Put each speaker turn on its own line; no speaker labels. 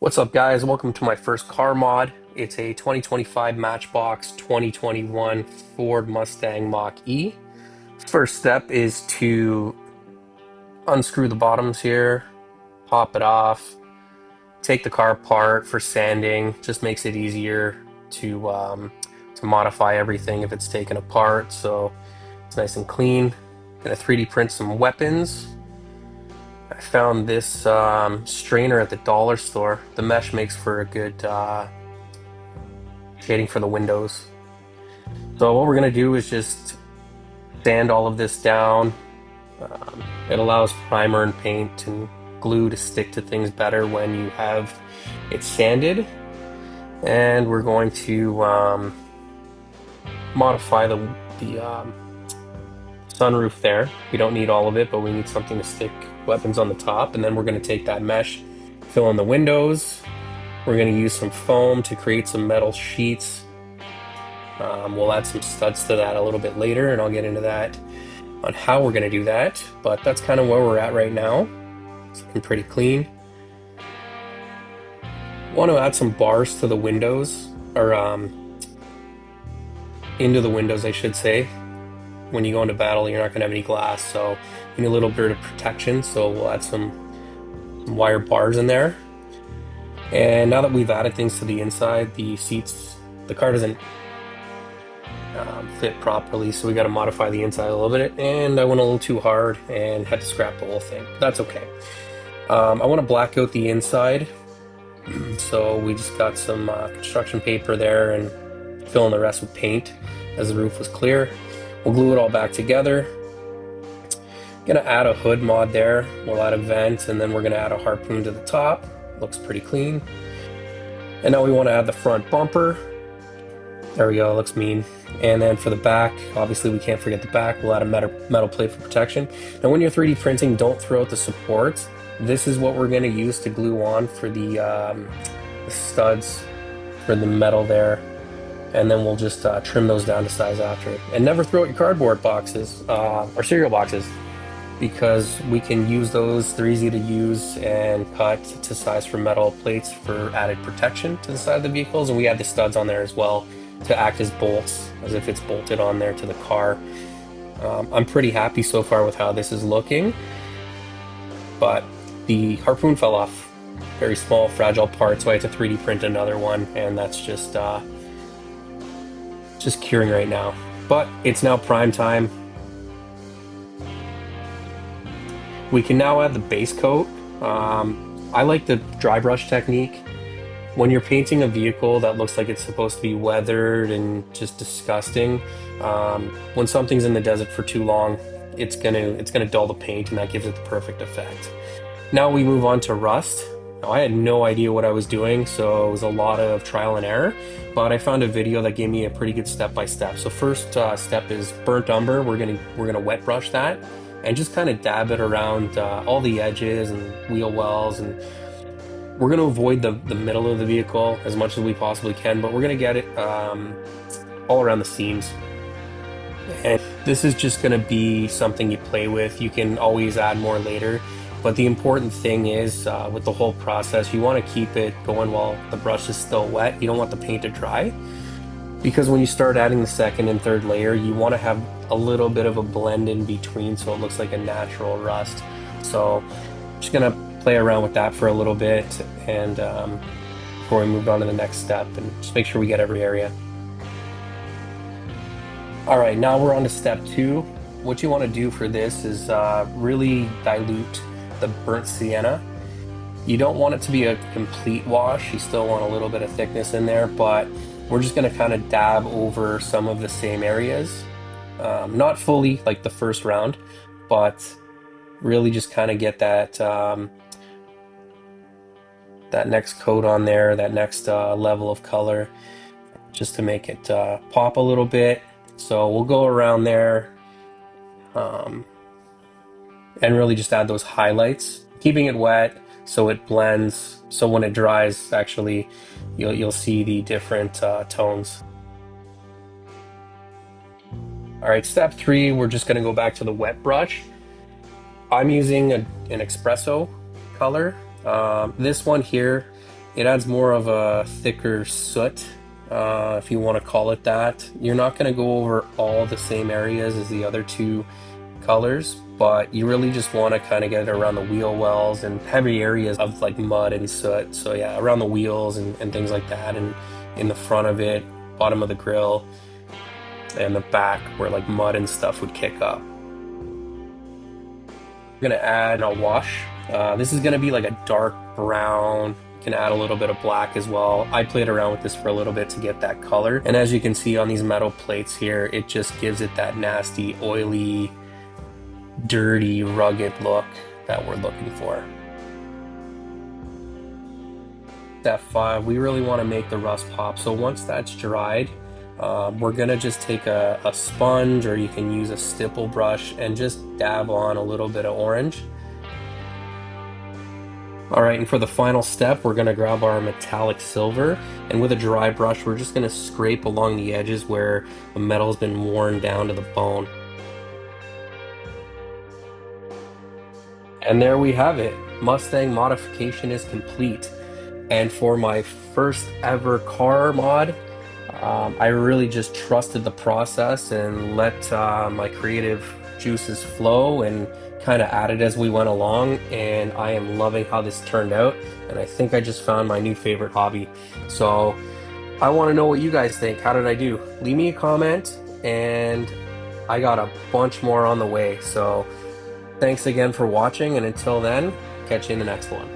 What's up, guys? Welcome to my first car mod. It's a 2025 Matchbox 2021 Ford Mustang Mach-E. First step is to unscrew the bottoms here, pop it off, take the car apart for sanding. Just makes it easier to modify everything if it's taken apart, so it's nice and clean. Gonna 3D print some weapons. I found this strainer at the dollar store. The mesh makes for a good shading for the windows. So what we're going to do is just sand all of this down. It allows primer and paint and glue to stick to things better when you have it sanded. And we're going to modify the sunroof there. We don't need all of it, but we need something to stick weapons on the top. And then we're going to take that mesh, fill in the windows. We're going to use some foam to create some metal sheets. We'll add some studs to that a little bit later, and I'll get into that on how we're going to do that. But that's kind of where we're at right now. It's looking pretty clean. Want to add some bars to the windows, or into the windows, I should say. When you go into battle, you're not going to have any glass, so you need a little bit of protection. So we'll add some wire bars in there. And now that we've added things to the inside, the seats, the car doesn't fit properly, so we got to modify the inside a little bit, and I went a little too hard and had to scrap the whole thing. That's okay. I want to black out the inside, so we just got some construction paper there and fill in the rest with paint as the roof was clear. We'll glue it all back together. Gonna add a hood mod there. We'll add a vent, and then we're gonna add a harpoon to the top. Looks pretty clean. And now we want to add the front bumper. There we go, looks mean. And then for the back, obviously we can't forget the back. We'll add a metal plate for protection. Now when you're 3D printing, don't throw out the supports. This is what we're going to use to glue on for the studs for the metal there. And then we'll just trim those down to size after. And never throw out your cardboard boxes, or cereal boxes, because we can use those. They're easy to use and cut to size for metal plates for added protection to the side of the vehicles. And we add the studs on there as well to act as bolts, as if it's bolted on there to the car. I'm pretty happy so far with how this is looking, but the harpoon fell off. Very small, fragile part, so I had to 3D print another one, and that's just curing right now. But it's now prime time. We can now add the base coat. I like the dry brush technique. When you're painting a vehicle that looks like it's supposed to be weathered and just disgusting, when something's in the desert for too long, it's gonna dull the paint, and that gives it the perfect effect. Now we move on to rust. Now, I had no idea what I was doing, so it was a lot of trial and error, but I found a video that gave me a pretty good step-by-step. So first step is burnt umber. We're gonna wet brush that and just kind of dab it around all the edges and wheel wells, and we're going to avoid the middle of the vehicle as much as we possibly can, but we're going to get it all around the seams. And this is just going to be something you play with. You can always add more later, but the important thing is with the whole process, you want to keep it going while the brush is still wet. You don't want the paint to dry, because when you start adding the second and third layer, you want to have a little bit of a blend in between so it looks like a natural rust. So I'm just going to play around with that for a little bit, and before we move on to the next step, and just make sure we get every area. Alright, now we're on to step 2. What you want to do for this is really dilute the burnt sienna. You don't want it to be a complete wash. You still want a little bit of thickness in there, but we're just going to kind of dab over some of the same areas. Not fully like the first round, but really just kind of get that that next coat on there, that next level of color, just to make it pop a little bit. So we'll go around there and really just add those highlights, keeping it wet so it blends. So when it dries, actually, you'll see the different tones. All right, step 3, we're just going to go back to the wet brush. I'm using an espresso color. This one here It adds more of a thicker soot, if you want to call it that. You're not going to go over all the same areas as the other two colors, but you really just want to kind of get it around the wheel wells and heavy areas of like mud and soot. So yeah, around the wheels and things like that, and in the front of it, bottom of the grill, and the back where like mud and stuff would kick up. We're gonna add a wash. This is gonna be like a dark brown. You can add a little bit of black as well. I played around with this for a little bit to get that color. And as you can see on these metal plates here, it just gives it that nasty, oily, dirty, rugged look that we're looking for. Step 5, we really want to make the rust pop. So once that's dried, we're gonna just take a sponge, or you can use a stipple brush, and just dab on a little bit of orange. All right, and for the final step, we're gonna grab our metallic silver, and with a dry brush, we're just gonna scrape along the edges where the metal's been worn down to the bone. And there we have it. Mustang modification is complete. And for my first ever car mod, I really just trusted the process and let my creative juices flow and kind of added as we went along. And I am loving how this turned out. And I think I just found my new favorite hobby. So I want to know what you guys think. How did I do? Leave me a comment, and I got a bunch more on the way. So thanks again for watching, and until then, catch you in the next one.